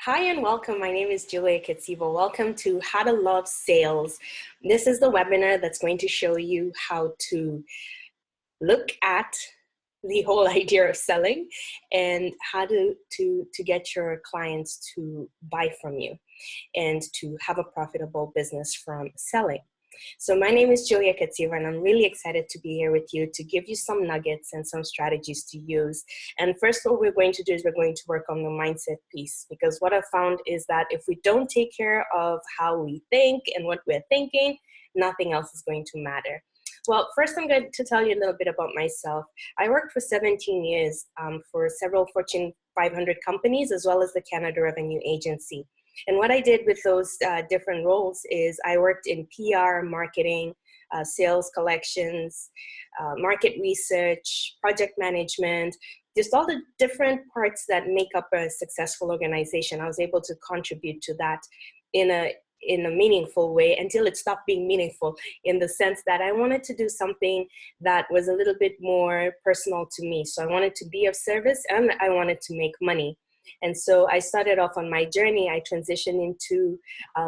Hi and welcome. My name is Julia Kitsivo. Welcome to How to Love Sales. This is the webinar that's going to show you how to look at the whole idea of selling and how to get your clients to buy from you and to have a profitable business from selling. So my name is Julia Katsiva, and I'm really excited to be here with you to give you some nuggets and some strategies to use. And first, what we're going to do is we're going to work on the mindset piece, because what I've found is that if we don't take care of how we think and what we're thinking, nothing else is going to matter. Well, first I'm going to tell you a little bit about myself. I worked for 17 years for several Fortune 500 companies, as well as the Canada Revenue Agency. And what I did with those different roles is I worked in PR, marketing, sales collections, market research, project management, just all the different parts that make up a successful organization. I was able to contribute to that in a meaningful way until it stopped being meaningful, in the sense that I wanted to do something that was a little bit more personal to me. So I wanted to be of service and I wanted to make money. And so I started off on my journey. I transitioned into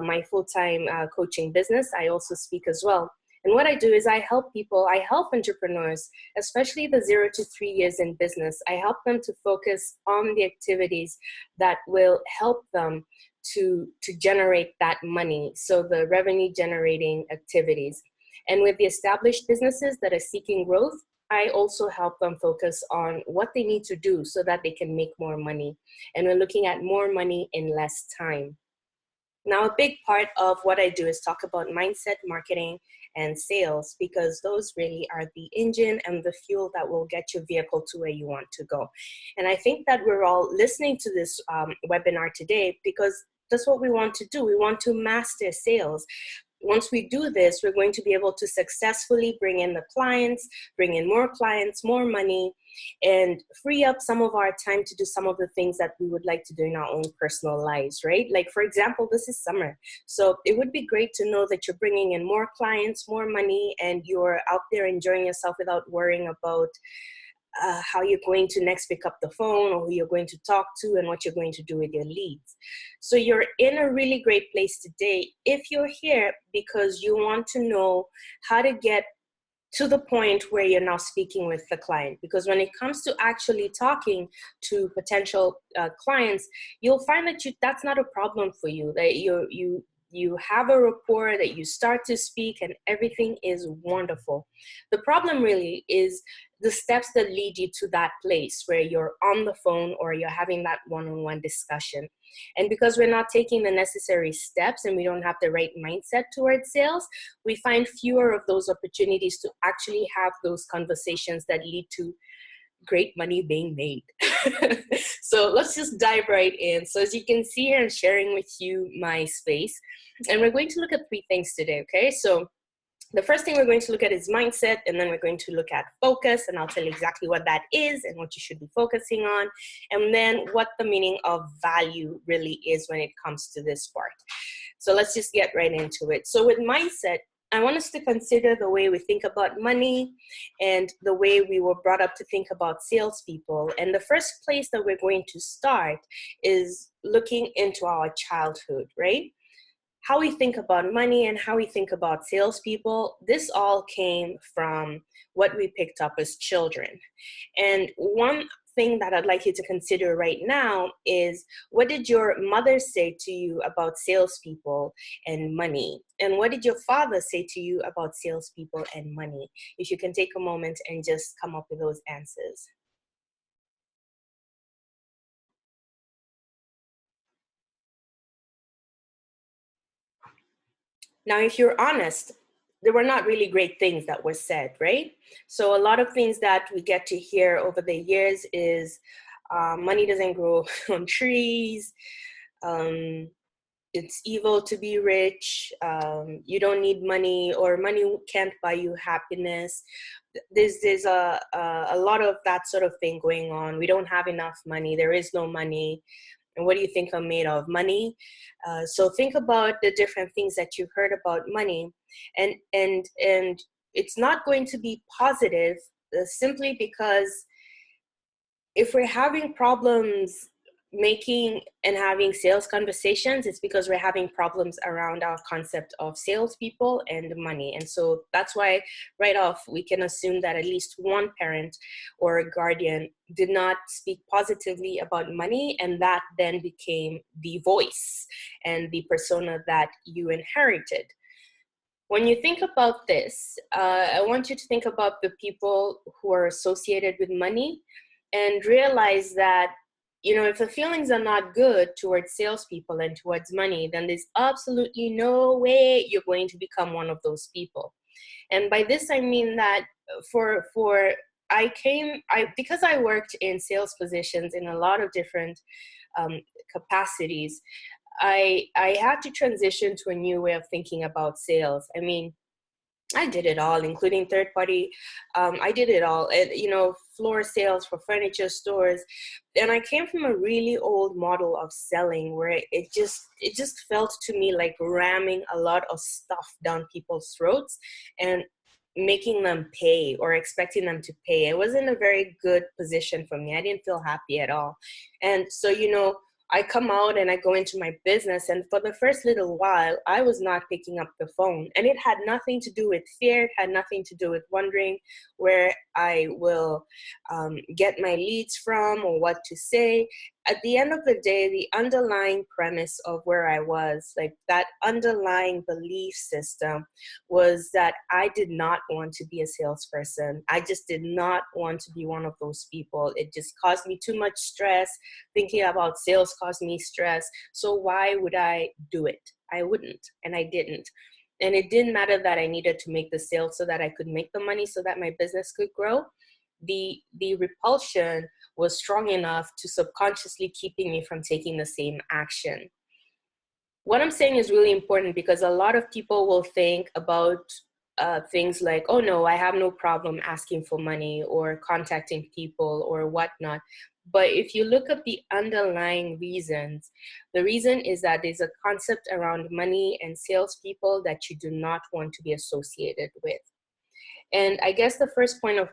my full-time coaching business. I also speak as well. And what I do is I help people, I help entrepreneurs, especially the 0 to 3 years in business. I help them to focus on the activities that will help them to generate that money. So the revenue generating activities. And with the established businesses that are seeking growth, I also help them focus on what they need to do so that they can make more money. And we're looking at more money in less time. Now, a big part of what I do is talk about mindset, marketing, and sales, because those really are the engine and the fuel that will get your vehicle to where you want to go. And I think that we're all listening to this webinar today because that's what we want to do. We want to master sales. Once we do this, we're going to be able to successfully bring in the clients, bring in more clients, more money, and free up some of our time to do some of the things that we would like to do in our own personal lives, right? Like, for example, this is summer. So it would be great to know that you're bringing in more clients, more money, and you're out there enjoying yourself without worrying about how you're going to next pick up the phone, or who you're going to talk to, and what you're going to do with your leads. So you're in a really great place today if you're here because you want to know how to get to the point where you're now speaking with the client. Because when it comes to actually talking to potential clients, you'll find that that's not a problem for you, that you have a rapport, that you start to speak, and everything is wonderful. The problem really is the steps that lead you to that place where you're on the phone or you're having that one-on-one discussion. And because we're not taking the necessary steps and we don't have the right mindset towards sales, we find fewer of those opportunities to actually have those conversations that lead to great money being made. So let's just dive right in. So as you can see here, I'm sharing with you my space, and we're going to look at 3 things today, okay? So the first thing we're going to look at is mindset, and then we're going to look at focus, and I'll tell you exactly what that is and what you should be focusing on, and then what the meaning of value really is when it comes to this part. So let's just get right into it. So with mindset, I want us to consider the way we think about money and the way we were brought up to think about salespeople. And the first place that we're going to start is looking into our childhood, right? How we think about money and how we think about salespeople, this all came from what we picked up as children. And one thing that I'd like you to consider right now is, what did your mother say to you about salespeople and money? And what did your father say to you about salespeople and money? If you can take a moment and just come up with those answers. Now, if you're honest, there were not really great things that were said, right? So a lot of things that we get to hear over the years is money doesn't grow on trees. It's evil to be rich. You don't need money, or money can't buy you happiness. There's a lot of that sort of thing going on. We don't have enough money. There is no money. And what do you think I'm made of? Money. So think about the different things that you've heard about money, and it's not going to be positive simply because if we're having problems making and having sales conversations, it's because we're having problems around our concept of salespeople and money. And so that's why right off, we can assume that at least one parent or a guardian did not speak positively about money, and that then became the voice and the persona that you inherited. When you think about this, I want you to think about the people who are associated with money and realize that, you know, if the feelings are not good towards salespeople and towards money, then there's absolutely no way you're going to become one of those people. And by this, I mean that for because I worked in sales positions in a lot of different capacities, I had to transition to a new way of thinking about sales. I mean, I did it all, including third party. I did it all, and, you know, floor sales for furniture stores. And I came from a really old model of selling where it just felt to me like ramming a lot of stuff down people's throats and making them pay or expecting them to pay. It wasn't a very good position for me. I didn't feel happy at all. And so, you know, I come out and I go into my business, and for the first little while, I was not picking up the phone. And it had nothing to do with fear, it had nothing to do with wondering where I will get my leads from or what to say. At the end of the day, the underlying premise of where I was, like that underlying belief system, was that I did not want to be a salesperson. I just did not want to be one of those people. It just caused me too much stress. Thinking about sales caused me stress. So why would I do it? I wouldn't, and I didn't. And it didn't matter that I needed to make the sale so that I could make the money so that my business could grow. The repulsion was strong enough to subconsciously keeping me from taking the same action. What I'm saying is really important because a lot of people will think about things like, oh no, I have no problem asking for money or contacting people or whatnot. But if you look at the underlying reasons, the reason is that there's a concept around money and salespeople that you do not want to be associated with. And I guess the first point of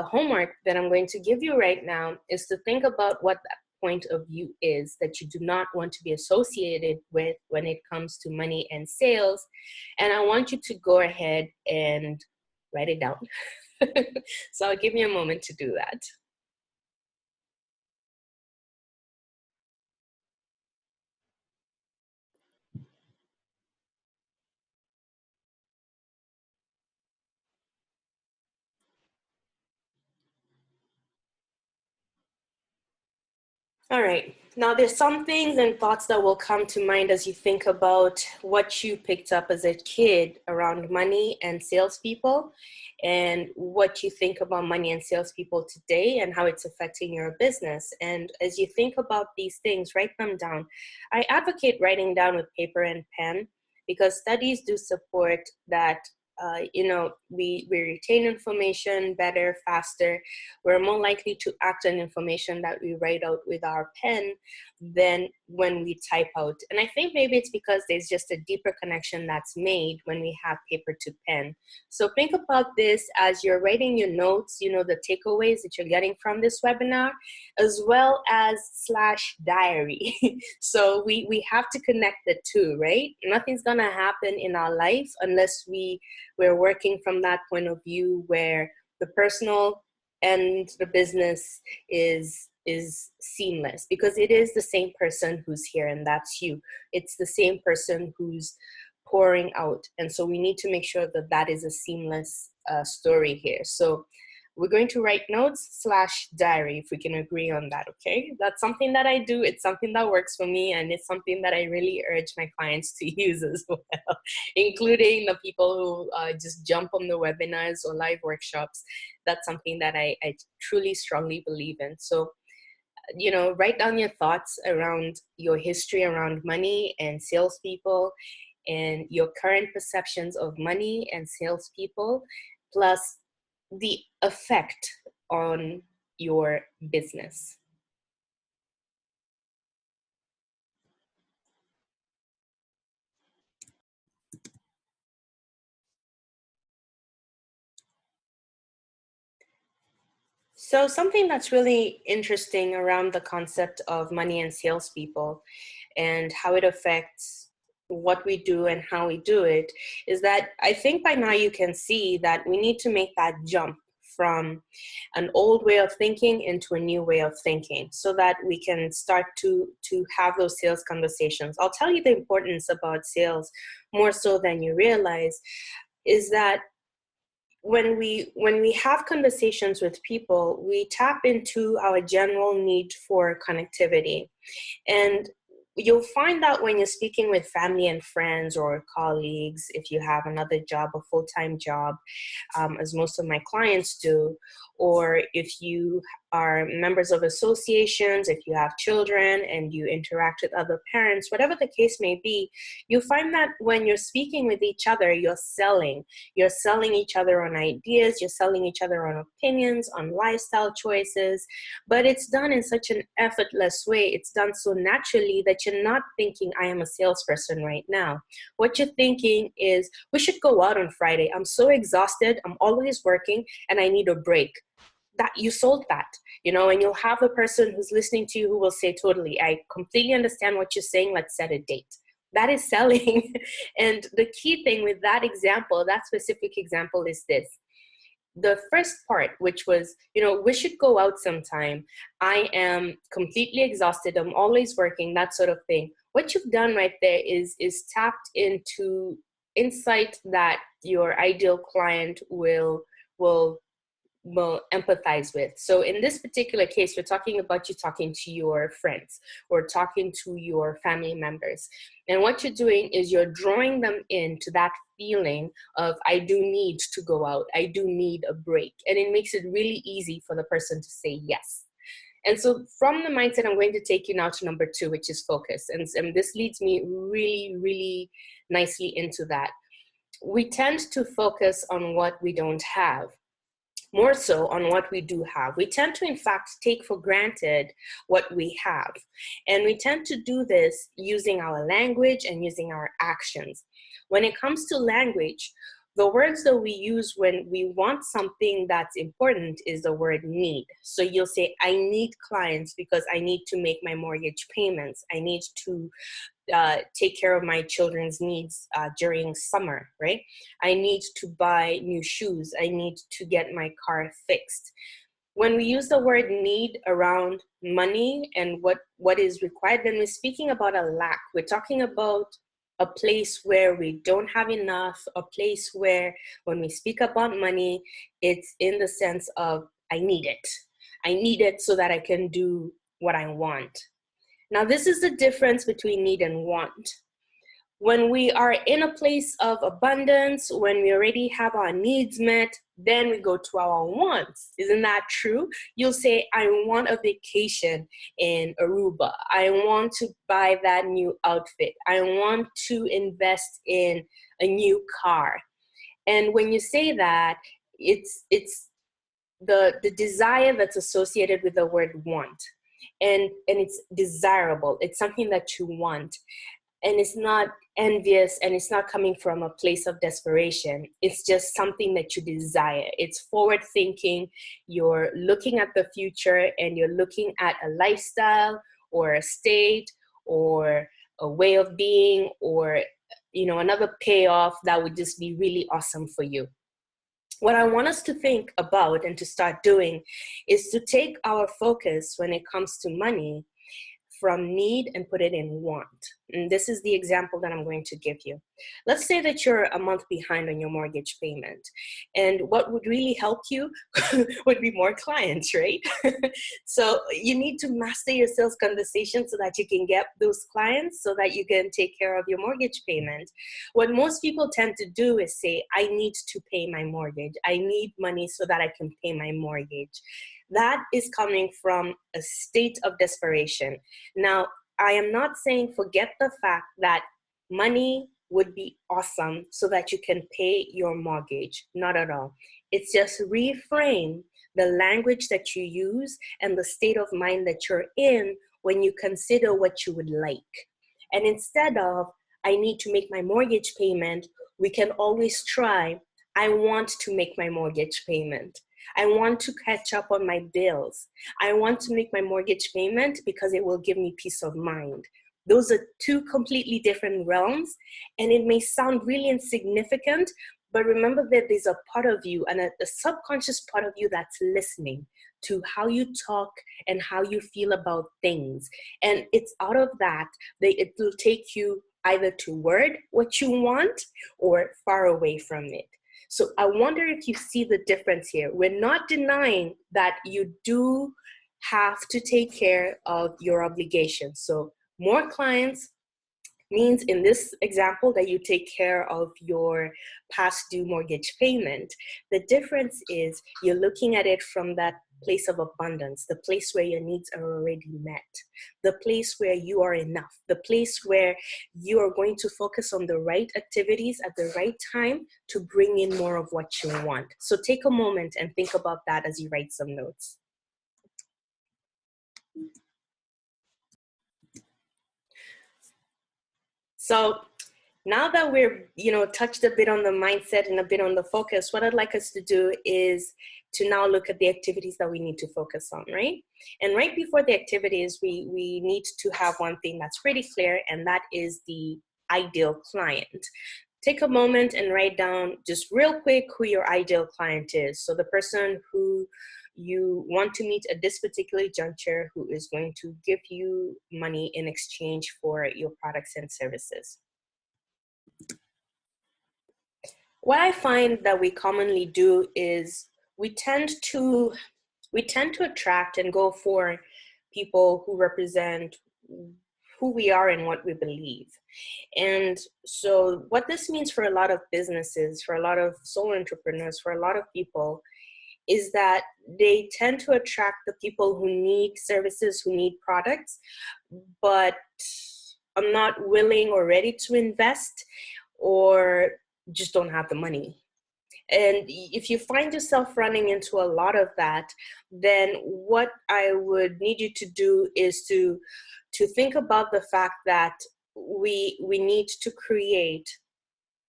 homework that I'm going to give you right now is to think about what that point of view is that you do not want to be associated with when it comes to money and sales. And I want you to go ahead and write it down. So I'll give you a moment to do that. All right. Now, there's some things and thoughts that will come to mind as you think about what you picked up as a kid around money and salespeople, and what you think about money and salespeople today and how it's affecting your business. And as you think about these things, write them down. I advocate writing down with paper and pen because studies do support that. You know, we retain information better, faster. We're more likely to act on information that we write out with our pen than when we type out. And I think maybe it's because there's just a deeper connection that's made when we have paper to pen. So think about this as you're writing your notes, you know, the takeaways that you're getting from this webinar, as well as slash diary. So we have to connect the two, right? Nothing's gonna happen in our life unless we're working from that point of view where the personal and the business is seamless, because it is the same person who's here, and that's you. It's the same person who's pouring out, and so we need to make sure that that is a seamless story here. So we're going to write notes slash diary, if we can agree on that. Okay, that's something that I do. It's something that works for me, and it's something that I really urge my clients to use as well, including the people who just jump on the webinars or live workshops. That's something that I truly strongly believe in. So, you know, write down your thoughts around your history around money and salespeople, and your current perceptions of money and salespeople, plus the effect on your business. So something that's really interesting around the concept of money and salespeople and how it affects what we do and how we do it is that I think by now you can see that we need to make that jump from an old way of thinking into a new way of thinking so that we can start to have those sales conversations. I'll tell you the importance about sales more so than you realize is that when we have conversations with people, we tap into our general need for connectivity. And you'll find that when you're speaking with family and friends or colleagues, if you have another job, a full-time job, as most of my clients do, or if you are members of associations, if you have children and you interact with other parents, whatever the case may be, you find that when you're speaking with each other, you're selling. You're selling each other on ideas, you're selling each other on opinions, on lifestyle choices, but it's done in such an effortless way. It's done so naturally that you're not thinking, I am a salesperson right now. What you're thinking is, we should go out on Friday. I'm so exhausted. I'm always working and I need a break. That you sold that, and you'll have a person who's listening to you who will say, totally, I completely understand what you're saying. Let's set a date. That is selling. And the key thing with that example, that specific example is this. The first part, which was, we should go out sometime. I am completely exhausted. I'm always working, that sort of thing. What you've done right there is tapped into insight that your ideal client will empathize with. So in this particular case, we're talking about you talking to your friends or talking to your family members. And what you're doing is you're drawing them into that feeling of, I do need to go out. I do need a break. And it makes it really easy for the person to say yes. And so from the mindset, I'm going to take you now to number 2, which is focus. And this leads me really, really nicely into that. We tend to focus on what we don't have, more so on what we do have. We tend to, in fact, take for granted what we have. And we tend to do this using our language and using our actions. When it comes to language, the words that we use when we want something that's important is the word need. So you'll say, I need clients because I need to make my mortgage payments. I need to take care of my children's needs during summer, right? I need to buy new shoes. I need to get my car fixed. When we use the word need around money and what is required, then we're speaking about a lack. We're talking about a place where we don't have enough, a place where when we speak about money, it's in the sense of, I need it. I need it so that I can do what I want. Now, this is the difference between need and want. When we are in a place of abundance, when we already have our needs met, then we go to our wants. Isn't that true? You'll say, I want a vacation in Aruba. I want to buy that new outfit. I want to invest in a new car. And when you say that, it's the desire that's associated with the word want. And it's desirable. It's something that you want. And it's not envious, and it's not coming from a place of desperation. It's just something that you desire. It's forward thinking. You're looking at the future and you're looking at a lifestyle or a state or a way of being or, another payoff that would just be really awesome for you. What I want us to think about and to start doing is to take our focus when it comes to money from need and put it in want. And this is the example that I'm going to give you. Let's say that you're a month behind on your mortgage payment. And what would really help you would be more clients, right? So you need to master your sales conversation so that you can get those clients so that you can take care of your mortgage payment. What most people tend to do is say, I need to pay my mortgage. I need money so that I can pay my mortgage. That is coming from a state of desperation. Now, I am not saying forget the fact that money would be awesome so that you can pay your mortgage. Not at all. It's just reframe the language that you use and the state of mind that you're in when you consider what you would like. And instead of, I need to make my mortgage payment, we can always try, I want to make my mortgage payment. I want to catch up on my bills. I want to make my mortgage payment because it will give me peace of mind. Those are two completely different realms, and it may sound really insignificant, but remember that there's a part of you and a subconscious part of you that's listening to how you talk and how you feel about things. And it's out of that it will take you either toward what you want or far away from it. So I wonder if you see the difference here. We're not denying that you do have to take care of your obligations. So more clients means in this example that you take care of your past due mortgage payment. The difference is you're looking at it from that place of abundance, the place where your needs are already met, the place where you are enough, the place where you are going to focus on the right activities at the right time to bring in more of what you want. So take a moment and think about that as you write some notes. So now that we're, touched a bit on the mindset and a bit on the focus, what I'd like us to do is to now look at the activities that we need to focus on, right? And right before the activities, we need to have one thing that's pretty clear, and that is the ideal client. Take a moment and write down just real quick who your ideal client is. So the person who you want to meet at this particular juncture, who is going to give you money in exchange for your products and services. What I find that we commonly do is we tend to attract and go for people who represent who we are and what we believe. And so what this means for a lot of businesses, for a lot of solo entrepreneurs, for a lot of people, is that they tend to attract the people who need services, who need products, but are not willing or ready to invest, or just don't have the money. And if you find yourself running into a lot of that, then what I would need you to do is to think about the fact that we need to create,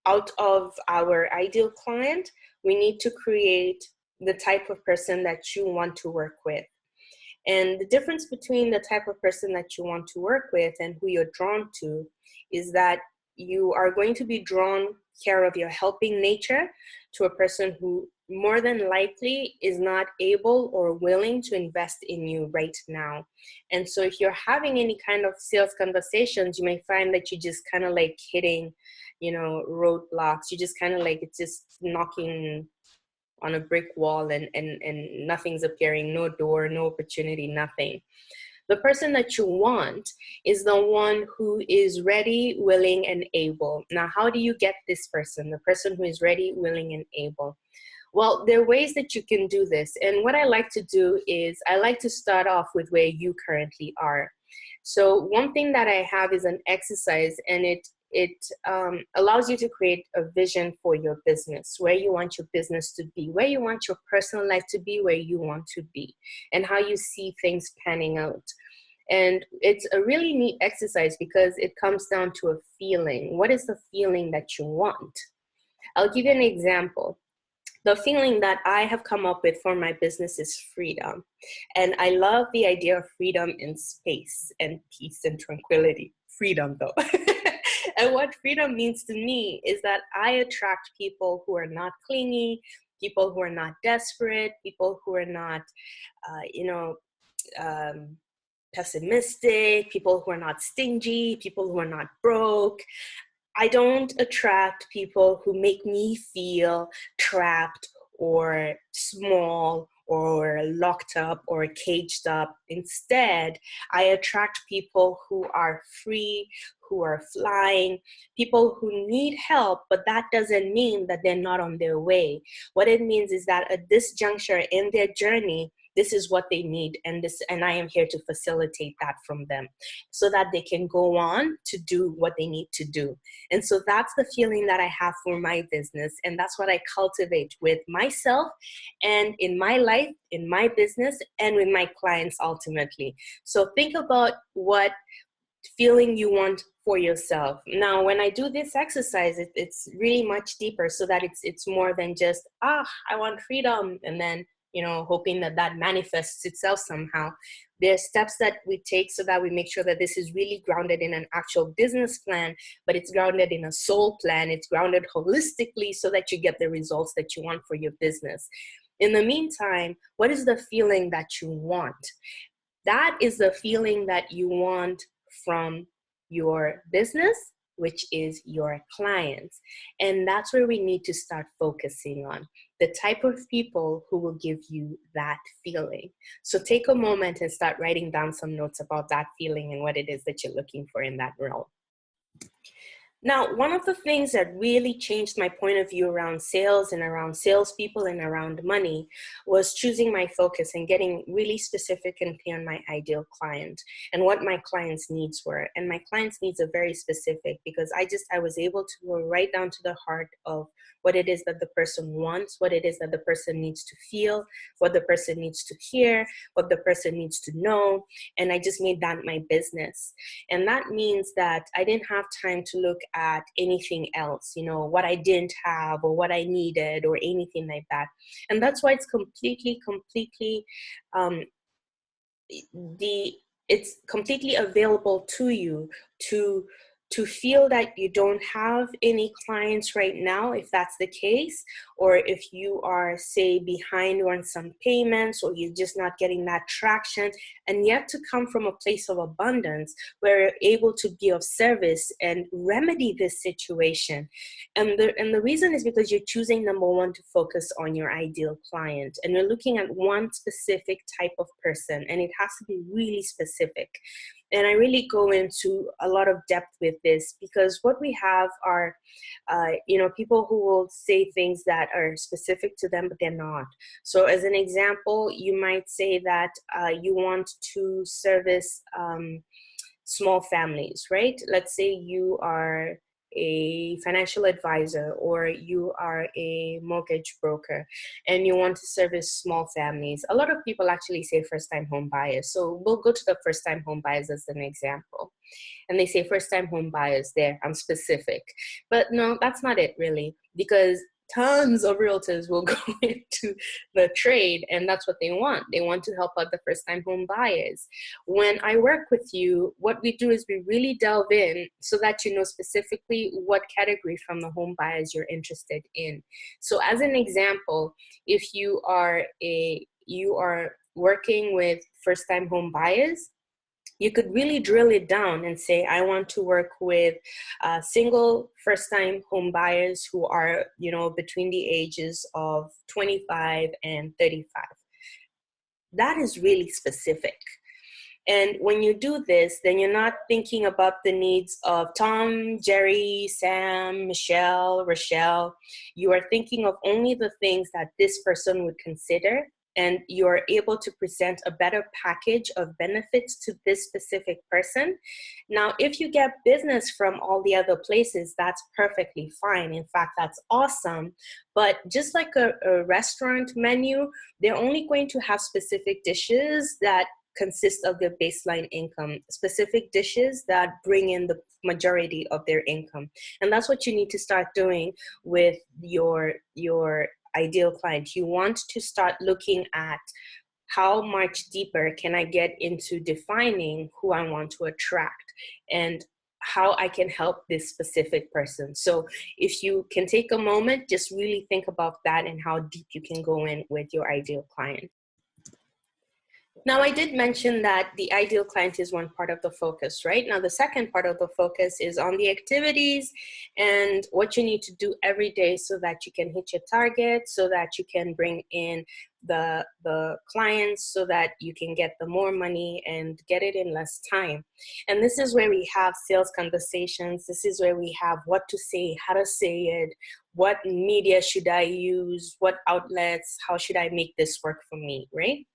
out of our ideal client, we need to create the type of person that you want to work with. And the difference between the type of person that you want to work with and who you're drawn to is that you are going to be drawn care of your helping nature to a person who more than likely is not able or willing to invest in you right now. And so if you're having any kind of sales conversations, you may find that you just kind of like hitting, roadblocks. You just kind of like, it's just knocking on a brick wall and nothing's appearing, no door, no opportunity, nothing. The person that you want is the one who is ready, willing, and able. Now, how do you get this person, the person who is ready, willing, and able? Well, there are ways that you can do this. And what I like to do is I like to start off with where you currently are. So one thing that I have is an exercise, and it allows you to create a vision for your business, where you want your business to be, where you want your personal life to be, where you want to be, and how you see things panning out. And it's a really neat exercise because it comes down to a feeling. What is the feeling that you want? I'll give you an example. The feeling that I have come up with for my business is freedom. And I love the idea of freedom in space and peace and tranquility. Freedom, though. And what freedom means to me is that I attract people who are not clingy, people who are not desperate, people who are not, pessimistic, people who are not stingy, people who are not broke. I don't attract people who make me feel trapped or small or locked up or caged up. Instead, I attract people who are free, who are flying, people who need help, but that doesn't mean that they're not on their way. What it means is that at this juncture in their journey, this is what they need, and I am here to facilitate that from them so that they can go on to do what they need to do. And so that's the feeling that I have for my business, and that's what I cultivate with myself and in my life, in my business, and with my clients ultimately. So think about what feeling you want for yourself. Now, when I do this exercise, it's really much deeper, so that it's more than just, I want freedom, and then hoping that that manifests itself somehow. There are steps that we take so that we make sure that this is really grounded in an actual business plan, but it's grounded in a soul plan. It's grounded holistically so that you get the results that you want for your business. In the meantime, what is the feeling that you want? That is the feeling that you want from your business, which is your clients. And that's where we need to start focusing on the type of people who will give you that feeling. So take a moment and start writing down some notes about that feeling and what it is that you're looking for in that realm. Now, one of the things that really changed my point of view around sales and around salespeople and around money was choosing my focus and getting really specific and clear on my ideal client and what my client's needs were. And my client's needs are very specific because I was able to go right down to the heart of what it is that the person wants, what it is that the person needs to feel, what the person needs to hear, what the person needs to know. And I just made that my business. And that means that I didn't have time to look at anything else, what I didn't have or what I needed or anything like that. And that's why it's it's completely available to you to feel that you don't have any clients right now, if that's the case, or if you are, say, behind on some payments, or you're just not getting that traction, and yet to come from a place of abundance where you're able to be of service and remedy this situation. And the reason is because you're choosing, number one, to focus on your ideal client, and you're looking at one specific type of person, and it has to be really specific. And I really go into a lot of depth with this because what we have are, people who will say things that are specific to them, but they're not. So as an example, you might say that you want to service small families, right? Let's say you are a financial advisor or you are a mortgage broker and you want to service small families. A lot of people actually say first-time home buyers. So we'll go to the first-time home buyers as an example. And they say first-time home buyers there, I'm specific. But no, that's not it really, because tons of realtors will go into the trade and that's what they want. They want to help out the first-time home buyers. When I work with you, what we do is we really delve in so that you know specifically what category from the home buyers you're interested in. So as an example, if you are working with first-time home buyers, you could really drill it down and say, I want to work with single first-time home buyers who are, between the ages of 25 and 35. That is really specific. And when you do this, then you're not thinking about the needs of Tom, Jerry, Sam, Michelle, Rochelle. You are thinking of only the things that this person would consider, and you're able to present a better package of benefits to this specific person. Now, if you get business from all the other places, that's perfectly fine. In fact, that's awesome. But just like a restaurant menu, they're only going to have specific dishes that consist of their baseline income, specific dishes that bring in the majority of their income. And that's what you need to start doing with your ideal client. You want to start looking at how much deeper can I get into defining who I want to attract and how I can help this specific person. So if you can take a moment, just really think about that and how deep you can go in with your ideal client. Now, I did mention that the ideal client is one part of the focus, right? Now, the second part of the focus is on the activities and what you need to do every day so that you can hit your target, so that you can bring in the clients, so that you can get the more money and get it in less time. And this is where we have sales conversations. This is where we have what to say, how to say it, what media should I use, what outlets, how should I make this work for me, right?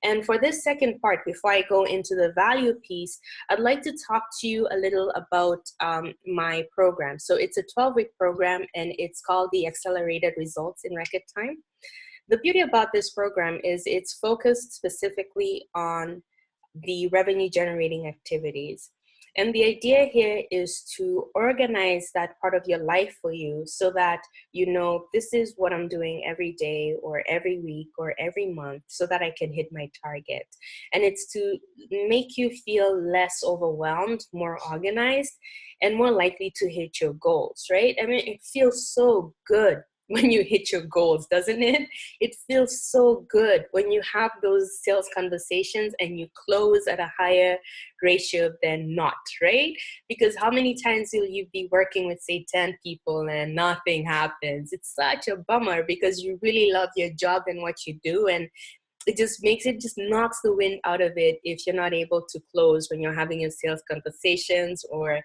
And for this second part, before I go into the value piece, I'd like to talk to you a little about my program. So it's a 12-week program and it's called the Accelerated Results in Record Time. The beauty about this program is it's focused specifically on the revenue generating activities. And the idea here is to organize that part of your life for you so that you know this is what I'm doing every day or every week or every month so that I can hit my target. And it's to make you feel less overwhelmed, more organized, and more likely to hit your goals, right? I mean, it feels so good when you hit your goals, doesn't it? It feels so good when you have those sales conversations and you close at a higher ratio than not, right? Because how many times will you be working with, say, 10 people and nothing happens? It's such a bummer because you really love your job and what you do, and it just knocks the wind out of it if you're not able to close when you're having your sales conversations, or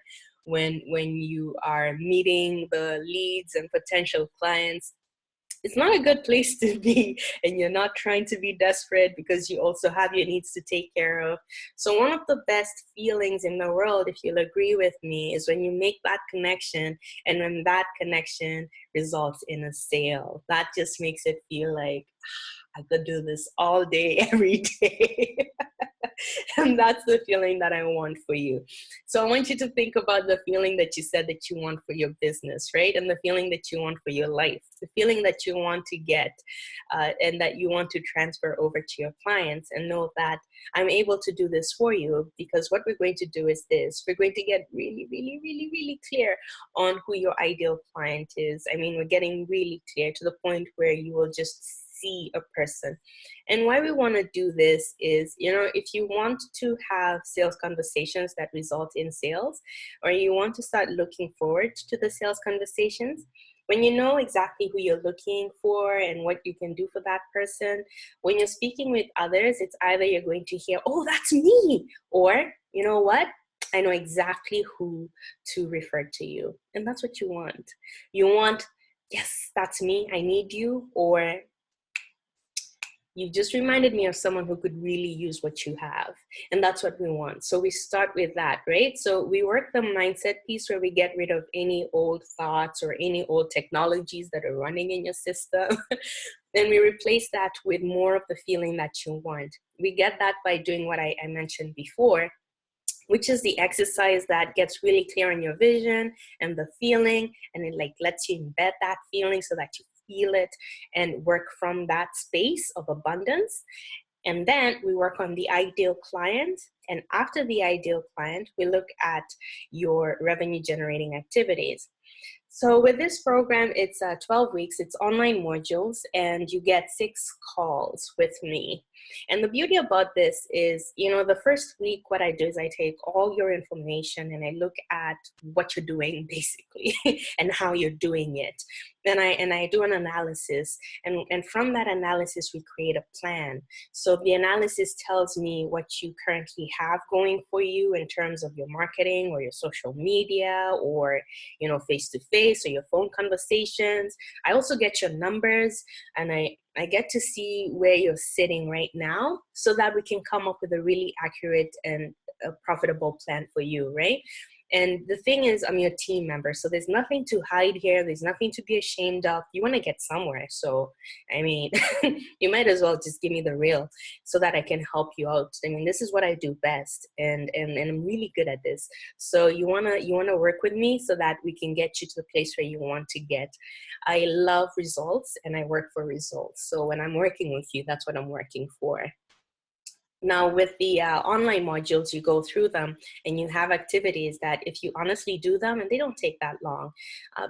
when you are meeting the leads and potential clients. It's not a good place to be, and you're not trying to be desperate because you also have your needs to take care of. So one of the best feelings in the world, if you'll agree with me, is when you make that connection, and when that connection results in a sale. That just makes it feel like I could do this all day, every day. And that's the feeling that I want for you. So I want you to think about the feeling that you said that you want for your business, right? And the feeling that you want for your life, the feeling that you want to get, and that you want to transfer over to your clients, and know that I'm able to do this for you, because what we're going to do is this. We're going to get really, really, really, really clear on who your ideal client is. I mean, we're getting really clear to the point where you will just see a person. And why we want to do this is, if you want to have sales conversations that result in sales, or you want to start looking forward to the sales conversations, when you know exactly who you're looking for and what you can do for that person, when you're speaking with others, it's either you're going to hear, oh, that's me, or, you know what? I know exactly who to refer to you. And that's what you want. You want, yes, that's me, I need you, or you just reminded me of someone who could really use what you have. And that's what we want. So we start with that, right? So we work the mindset piece where we get rid of any old thoughts or any old technologies that are running in your system. And we replace that with more of the feeling that you want. We get that by doing what I mentioned before, which is the exercise that gets really clear on your vision and the feeling, and it like lets you embed that feeling so that you feel it and work from that space of abundance. And then we work on the ideal client. And after the ideal client, we look at your revenue generating activities. So with this program, it's 12 weeks, it's online modules, and you get 6 calls with me. And the beauty about this is, the first week, what I do is I take all your information and I look at what you're doing basically and how you're doing it. And I do an analysis, and from that analysis, we create a plan. So the analysis tells me what you currently have going for you in terms of your marketing or your social media, or, face-to-face or your phone conversations. I also get your numbers, and I get to see where you're sitting right now so that we can come up with a really accurate and a profitable plan for you, right? And the thing is, I'm your team member, so there's nothing to hide here. There's nothing to be ashamed of. You want to get somewhere. So, I mean, you might as well just give me the real so that I can help you out. I mean, this is what I do best, and I'm really good at this. So you wanna work with me so that we can get you to the place where you want to get. I love results, and I work for results. So when I'm working with you, that's what I'm working for. Now, with the online modules, you go through them and you have activities that if you honestly do them, and they don't take that long,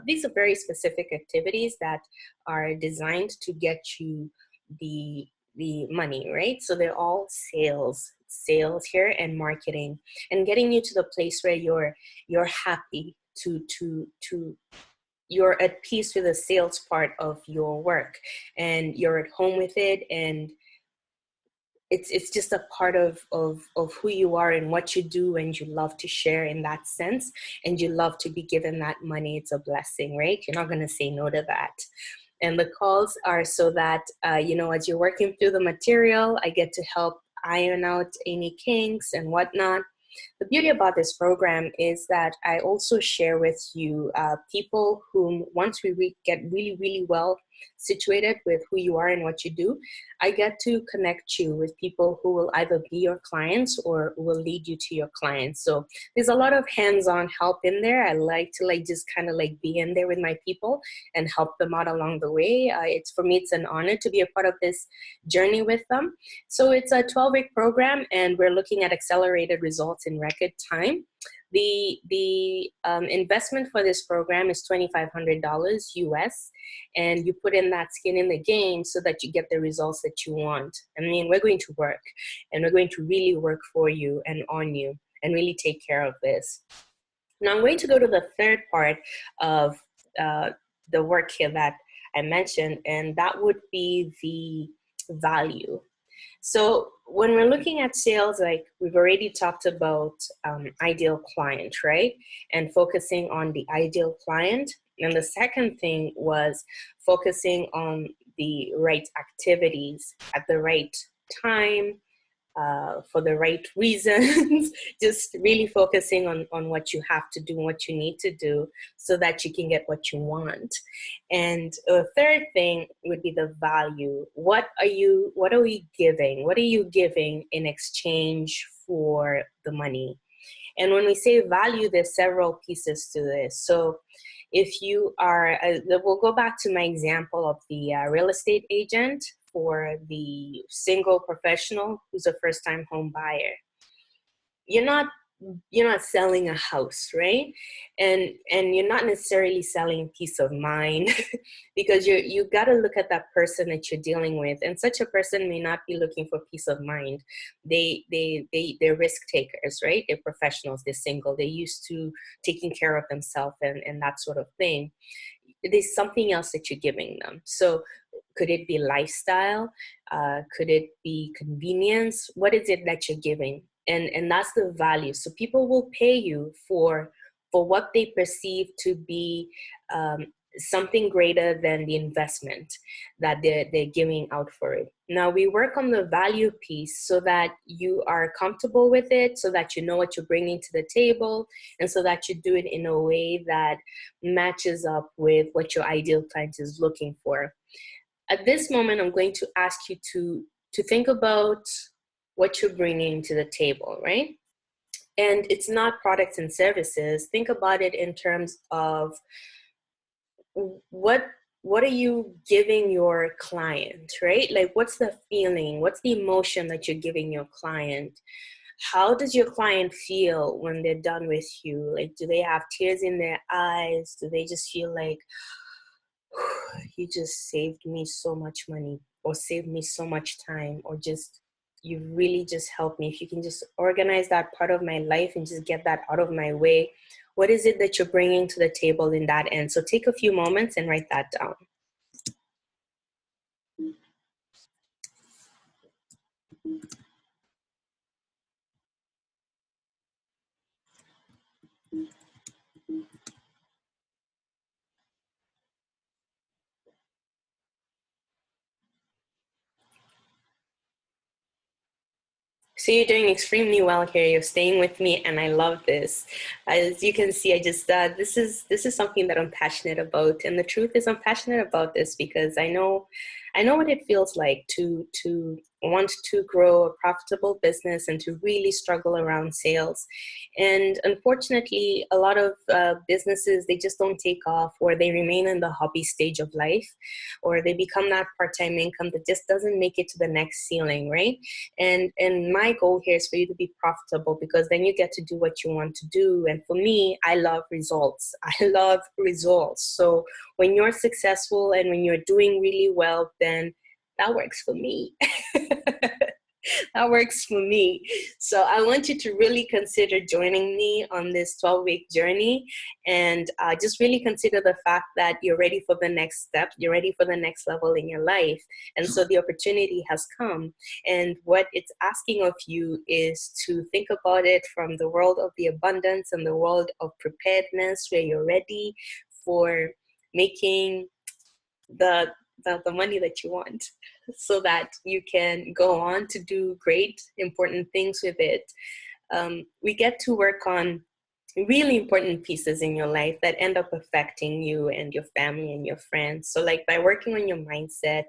these are very specific activities that are designed to get you the money, right? So they're all sales here, and marketing, and getting you to the place where you're happy to you're at peace with the sales part of your work, and you're at home with it, and it's just a part of who you are and what you do, and you love to share in that sense, and you love to be given that money. It's a blessing, right? You're not going to say no to that. And the calls are so that, as you're working through the material, I get to help iron out any kinks and whatnot. The beauty about this program is that I also share with you people whom, once we get really, really well situated with who you are and what you do, I get to connect you with people who will either be your clients or will lead you to your clients. So there's a lot of hands-on help in there. I like to just kind of be in there with my people and help them out along the way. For me, it's an honor to be a part of this journey with them. So it's a 12-week program, and we're looking at accelerated results in record time. The investment for this program is $2,500 US, and you put in that skin in the game so that you get the results that you want. I mean, we're going to work, and we're going to really work for you and on you and really take care of this. Now I'm going to go to the third part of the work here that I mentioned, and that would be the value. So when we're looking at sales, like we've already talked about ideal client, right? And focusing on the ideal client. And the second thing was focusing on the right activities at the right time, for the right reasons, just really focusing on what you have to do and what you need to do so that you can get what you want. And a third thing would be the value. What are we giving? What are you giving in exchange for the money? And when we say value, there's several pieces to this. So if you are, we'll go back to my example of the real estate agent for the single professional who's a first-time home buyer. You're not selling a house, right? And you're not necessarily selling peace of mind because you got to look at that person that you're dealing with, and such a person may not be looking for peace of mind. They're risk takers, right? They're professionals, they're single, they're used to taking care of themselves and that sort of thing. There's something else that you're giving them. So could it be lifestyle? Could it be convenience? What is it that you're giving? And that's the value. So people will pay you for what they perceive to be something greater than the investment that they're giving out for it. Now we work on the value piece so that you are comfortable with it, so that you know what you're bringing to the table, and so that you do it in a way that matches up with what your ideal client is looking for. At this moment, I'm going to ask you to think about what you're bringing to the table, right? And it's not products and services. Think about it in terms of what are you giving your client, right? Like, what's the feeling? What's the emotion that you're giving your client? How does your client feel when they're done with you? Like, do they have tears in their eyes? Do they just feel like, you just saved me so much money, or saved me so much time, or just, you really just helped me. If you can just organize that part of my life and just get that out of my way, what is it that you're bringing to the table in that end? So take a few moments and write that down. So you're doing extremely well here. You're staying with me, and I love this. As you can see, I just this is something that I'm passionate about, and the truth is, I'm passionate about this because I know what it feels like to want to grow a profitable business and to really struggle around sales. And unfortunately, a lot of businesses, they just don't take off, or they remain in the hobby stage of life, or they become that part-time income that just doesn't make it to the next ceiling, right? And my goal here is for you to be profitable, because then you get to do what you want to do. And for me, I love results. I love results. So when you're successful and when you're doing really well, then that works for me. That works for me. So I want you to really consider joining me on this 12-week journey, and just really consider the fact that you're ready for the next step. You're ready for the next level in your life. And so the opportunity has come. And what it's asking of you is to think about it from the world of the abundance and the world of preparedness, where you're ready for making the money that you want, so that you can go on to do great, important things with it. We get to work on really important pieces in your life that end up affecting you and your family and your friends. So like by working on your mindset,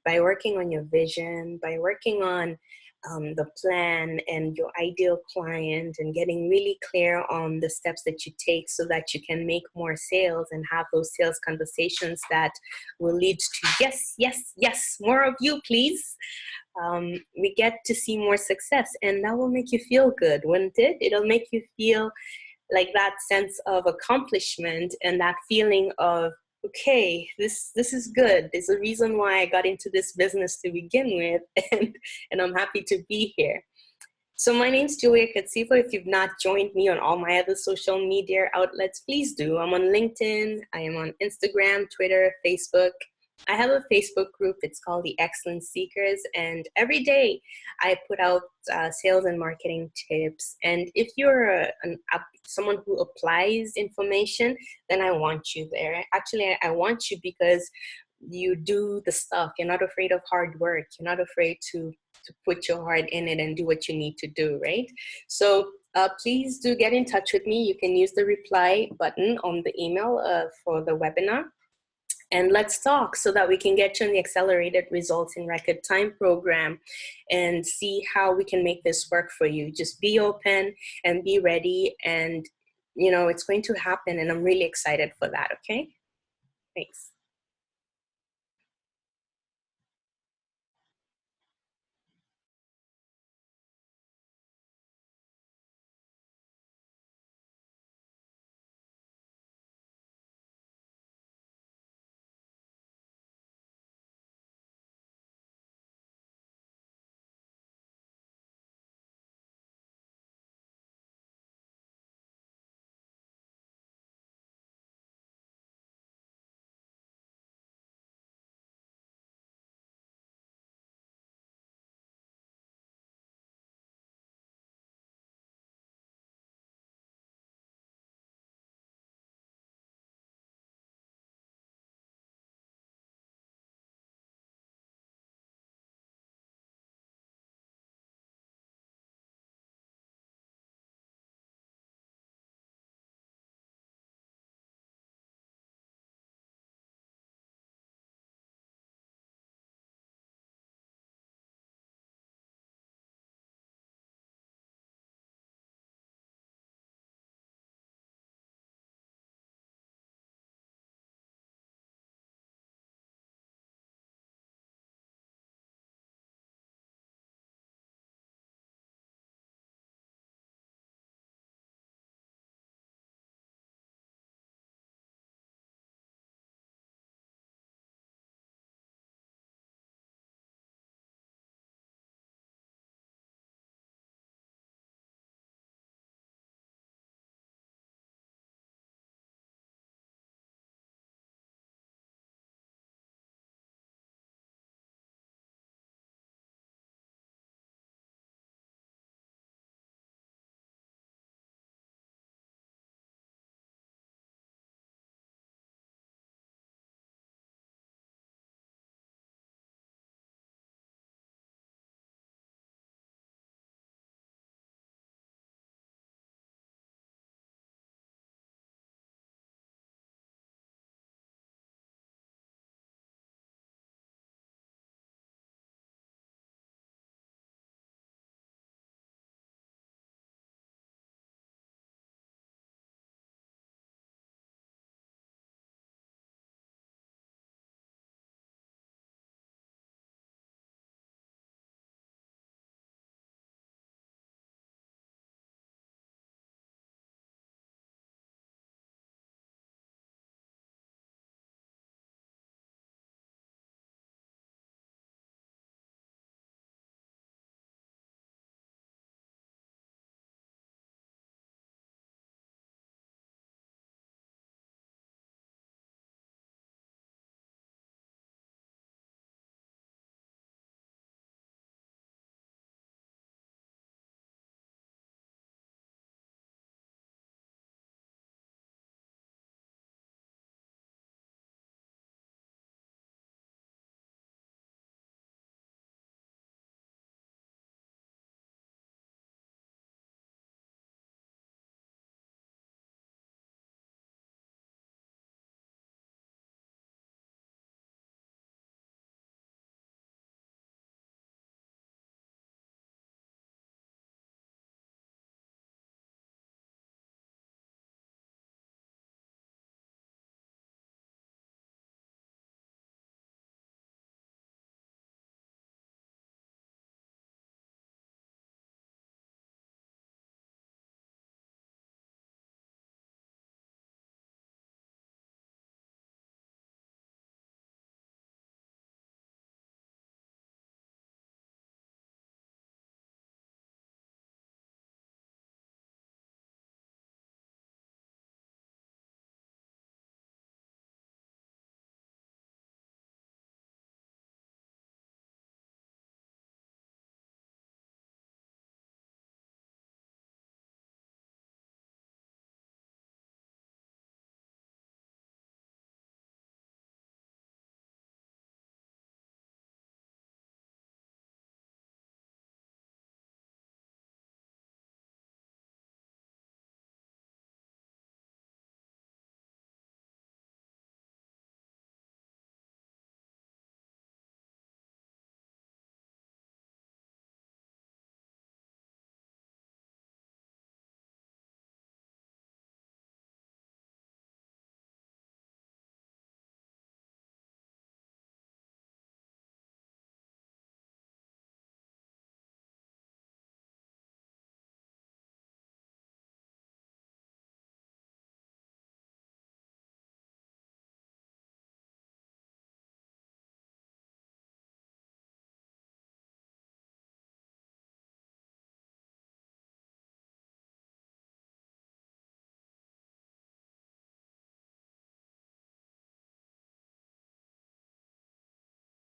by working on your vision, by working on the plan and your ideal client, and getting really clear on the steps that you take so that you can make more sales and have those sales conversations that will lead to yes, yes, yes, more of you, please. We get to see more success, and that will make you feel good, wouldn't it? It'll make you feel like that sense of accomplishment and that feeling of, okay, this is good. There's a reason why I got into this business to begin with, and I'm happy to be here. So my name's Julia Katsivo. If you've not joined me on all my other social media outlets, please do. I'm on LinkedIn, I am on Instagram, Twitter, Facebook. I have a Facebook group. It's called the Excellence Seekers, and every day I put out sales and marketing tips. And if you're someone who applies information, then I want you there. Actually, I want you because you do the stuff. You're not afraid of hard work. You're not afraid to put your heart in it and do what you need to do, right? So please do get in touch with me. You can use the reply button on the email for the webinar. And let's talk so that we can get you in the Accelerated Results in Record Time program and see how we can make this work for you. Just be open and be ready, and you know it's going to happen, and I'm really excited for that. Okay, thanks.